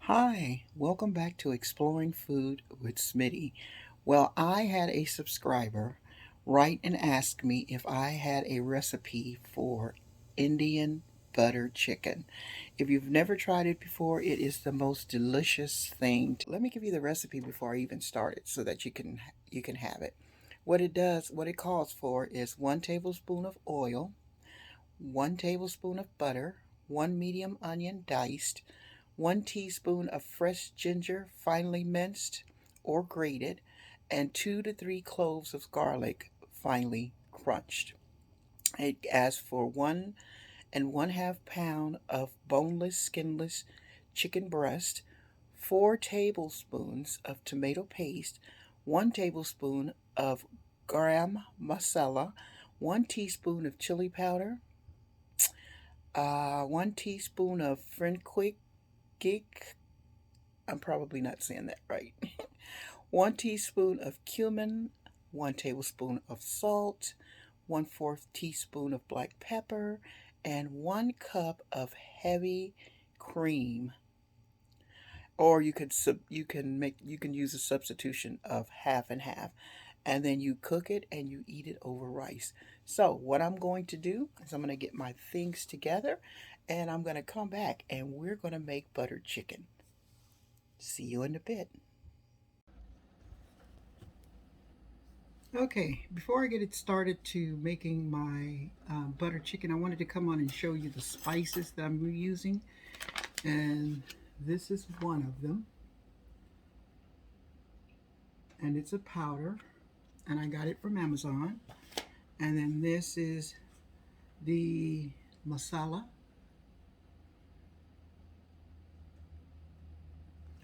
Hi, welcome back to Exploring Food with Smitty. Well, I had a subscriber write and ask me if I had a recipe for Indian butter chicken. If you've never tried it before, it is the most delicious thing. Let me give you the recipe before I even start it so that you can have it. What it calls for is 1 tablespoon of oil, 1 tablespoon of butter, 1 medium onion diced, 1 teaspoon of fresh ginger finely minced or grated, and 2 to 3 cloves of garlic finely crunched. It asks for 1 and 1/2 pound of boneless, skinless chicken breast, 4 tablespoons of tomato paste, 1 tablespoon of garam masala, 1 teaspoon of chili powder, 1 teaspoon of Frenchquick. I'm probably not saying that right. 1 teaspoon of cumin, 1 tablespoon of salt, 1/4 teaspoon of black pepper, and 1 cup of heavy cream. Or you can use a substitution of half and half. And then you cook it and you eat it over rice. So what I'm going to do is I'm going to get my things together and I'm going to come back and we're going to make butter chicken. See you in a bit. Okay, before I get it started to making my butter chicken, I wanted to come on and show you the spices that I'm using. And this is one of them. And it's a powder. And I got it from Amazon. And then this is the masala.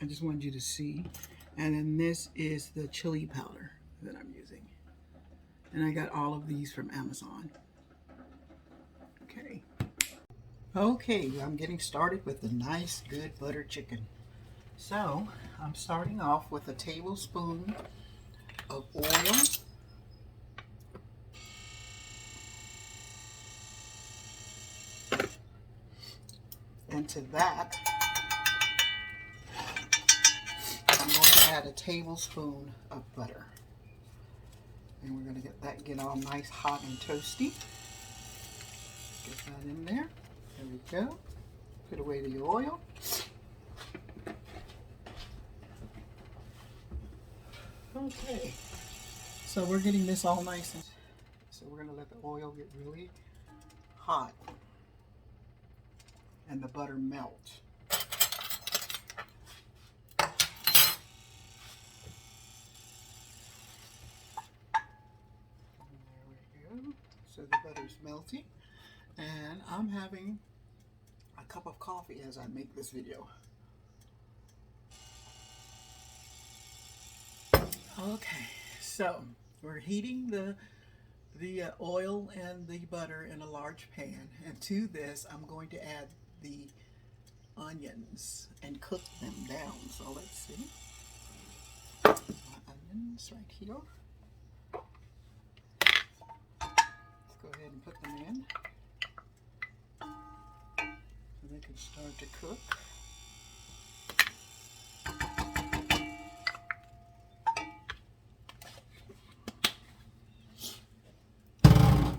I just wanted you to see. And then this is the chili powder that I'm using. And I got all of these from Amazon. Okay. Okay, I'm getting started with a nice, good butter chicken. So, I'm starting off with a tablespoon of oil. And to that, I'm going to add a tablespoon of butter. And we're going to get all nice, hot, and toasty. Get that in there. There we go. Put away the oil. Okay. So we're getting this all nice. So we're going to let the oil get really hot and the butter melt. There we go. So the butter's melting. And I'm having a cup of coffee as I make this video. Okay, so we're heating the oil and the butter in a large pan, and to this I'm going to add the onions and cook them down. So let's see. My onions right here. Let's go ahead and put them in so they can start to cook.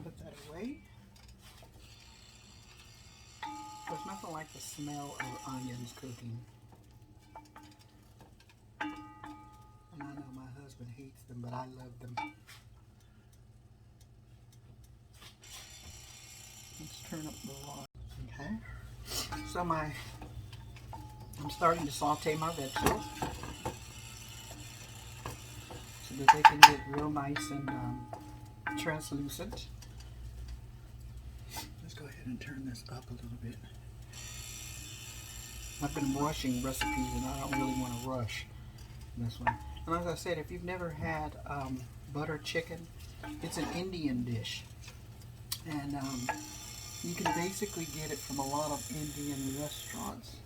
Put that away. There's nothing like the smell of onions cooking. And I know my husband hates them, but I love them. Let's turn up the water. Okay. So I'm starting to saute my vegetables so that they can get real nice and translucent. Let's go ahead and turn this up a little bit. I've been rushing recipes and I don't really want to rush this one. And as I said, if you've never had butter chicken, it's an Indian dish. And you can basically get it from a lot of Indian restaurants.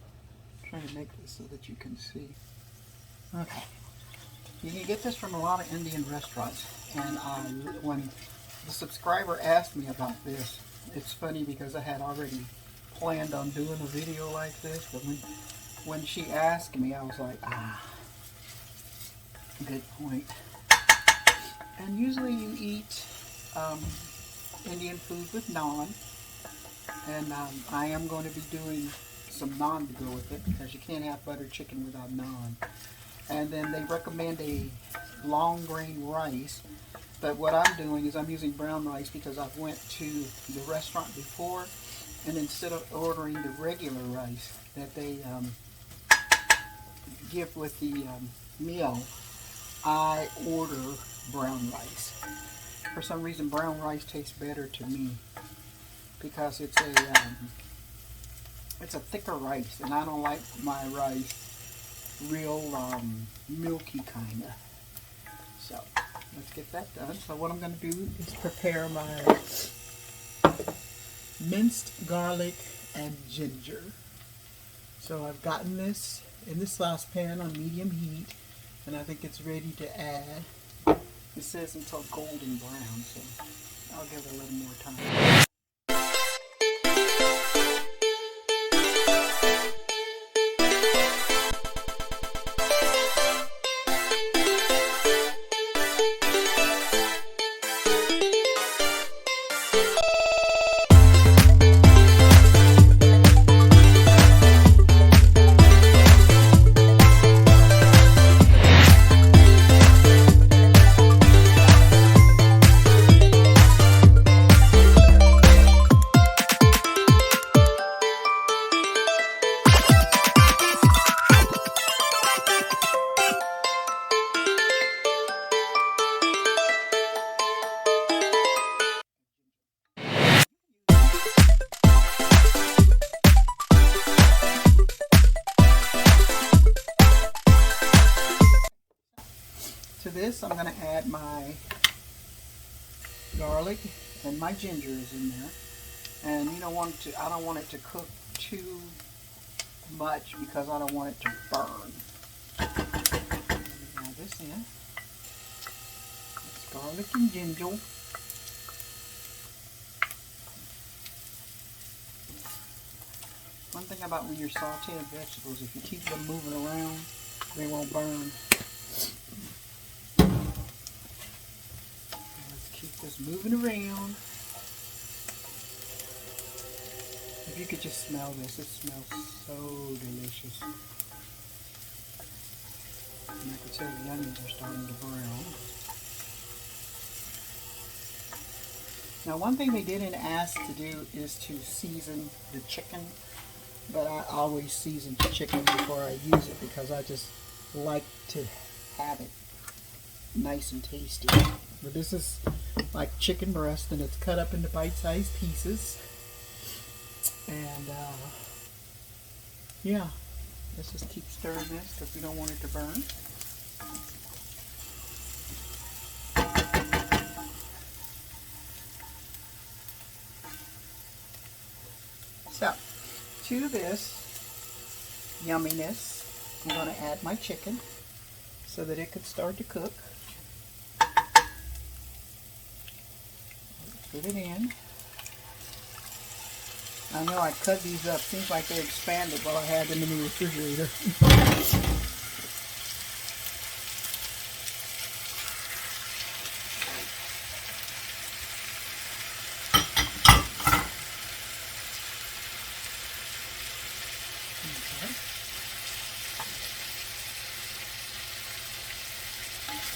I'm trying to make this so that you can see. Okay. You can get this from a lot of Indian restaurants. And when the subscriber asked me about this, it's funny because I had already planned on doing a video like this, but when she asked me, I was like, ah, good point. And usually you eat Indian food with naan, and I am going to be doing some naan to go with it because you can't have butter chicken without naan. And then they recommend a long grain rice, but what I'm doing is I'm using brown rice because I've went to the restaurant before, and instead of ordering the regular rice that they give with the meal, I order brown rice. For some reason, brown rice tastes better to me because it's a thicker rice, and I don't like my rice real milky kind of. So let's get that done. So what I'm going to do is prepare my minced garlic and ginger. So I've gotten this in the saucepan on medium heat, and I think it's ready to add. It says until golden brown, so I'll give it a little more time. To this, I'm going to add my garlic and my ginger is in there. And you don't want to, I don't want it to cook too much because I don't want it to burn. Add this in. It's garlic and ginger. One thing about when you're sauteing vegetables, if you keep them moving around, they won't burn. Let's keep this moving around. If you could just smell this, it smells so delicious. And I can tell the onions are starting to brown. Now, one thing they didn't ask to do is to season the chicken, but I always season the chicken before I use it because I just like to have it nice and tasty. But this is like chicken breast, and it's cut up into bite-sized pieces. And yeah, let's just keep stirring this because we don't want it to burn. So, to this yumminess, I'm going to add my chicken so that it could start to cook. Put it in. I know I cut these up. Seems like they expanded while I had them in the refrigerator.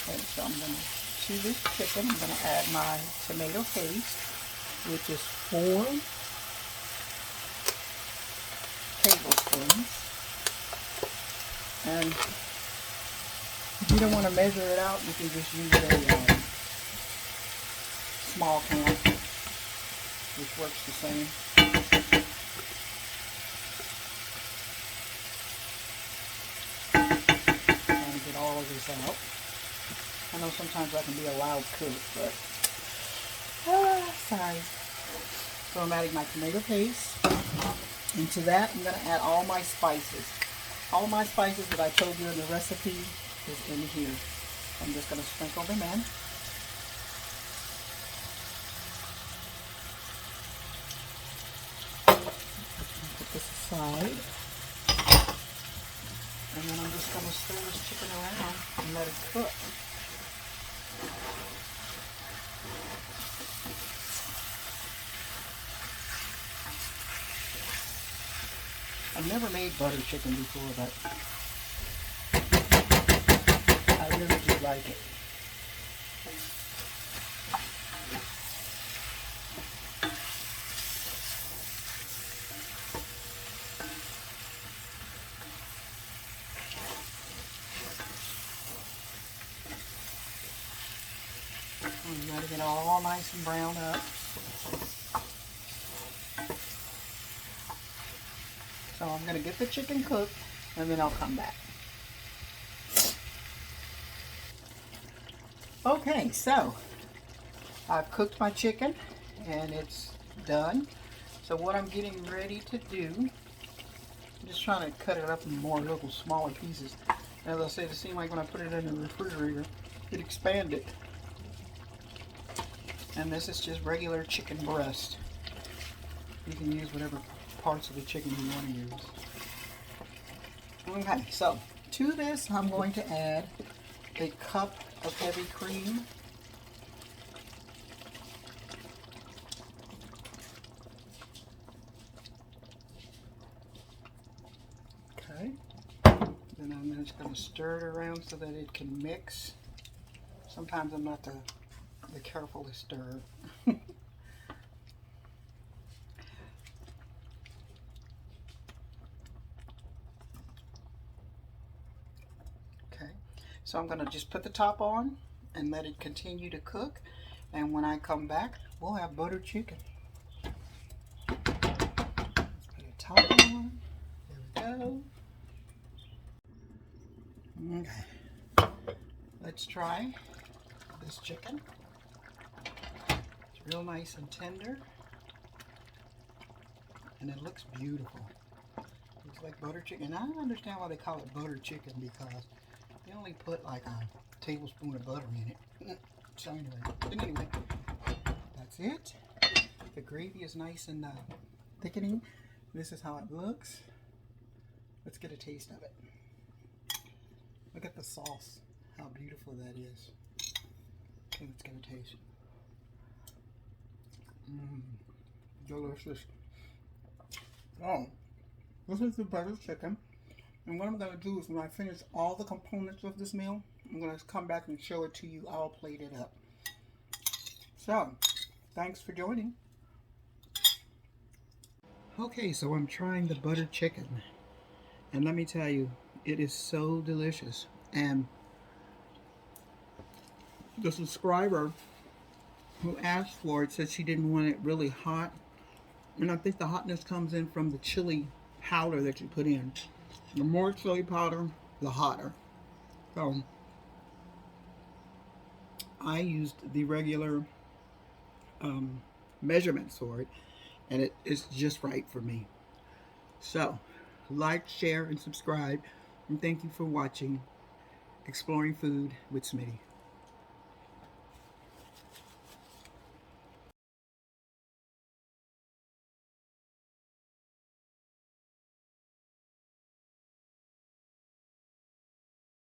Okay, so I'm going to this chicken, I'm going to add my tomato paste, which is 4 tablespoons. And if you don't want to measure it out, you can just use a small can, which works the same. Trying to get all of this out. I know sometimes I can be a loud cook, but sorry. So I'm adding my tomato paste. Into that, I'm going to add all my spices. All my spices that I told you in the recipe is in here. I'm just going to sprinkle them in. Put this aside. And then I'm just going to stir this chicken around and let it cook. I've never made butter chicken before, but I really do like it. I'm letting it all nice and brown up. So I'm going to get the chicken cooked and then I'll come back. Okay, so I've cooked my chicken and it's done. So what I'm getting ready to do, I'm just trying to cut it up in more little smaller pieces. As I said, it seemed like when I put it in the refrigerator, it expanded. And this is just regular chicken breast. You can use whatever parts of the chicken you want to use. Okay, so to this I'm going to add a cup of heavy cream. Okay. Then I'm just going to stir it around so that it can mix. Sometimes I'm not the carefulest stirrer. Okay, so I'm going to just put the top on and let it continue to cook. And when I come back, we'll have butter chicken. Let's put a top on. There we go. Okay, let's try this chicken. It's real nice and tender. And it looks beautiful. Looks like butter chicken. I don't understand why they call it butter chicken, because they only put like a tablespoon of butter in it. So anyway, that's it. The gravy is nice and thickening. This is how it looks. Let's get a taste of it. Look at the sauce. How beautiful that is. Okay, let's get a taste. Delicious. Oh, this is the butter chicken. And what I'm going to do is when I finish all the components of this meal, I'm going to come back and show it to you all plated up. So, thanks for joining. Okay, so I'm trying the butter chicken. And let me tell you, it is so delicious. And the subscriber who asked for it said she didn't want it really hot. And I think the hotness comes in from the chili powder that you put in. The more chili powder, the hotter. So I used the regular measurements for it, and it is just right for me. So like, share, and subscribe. And thank you for watching Exploring Food with Smitty.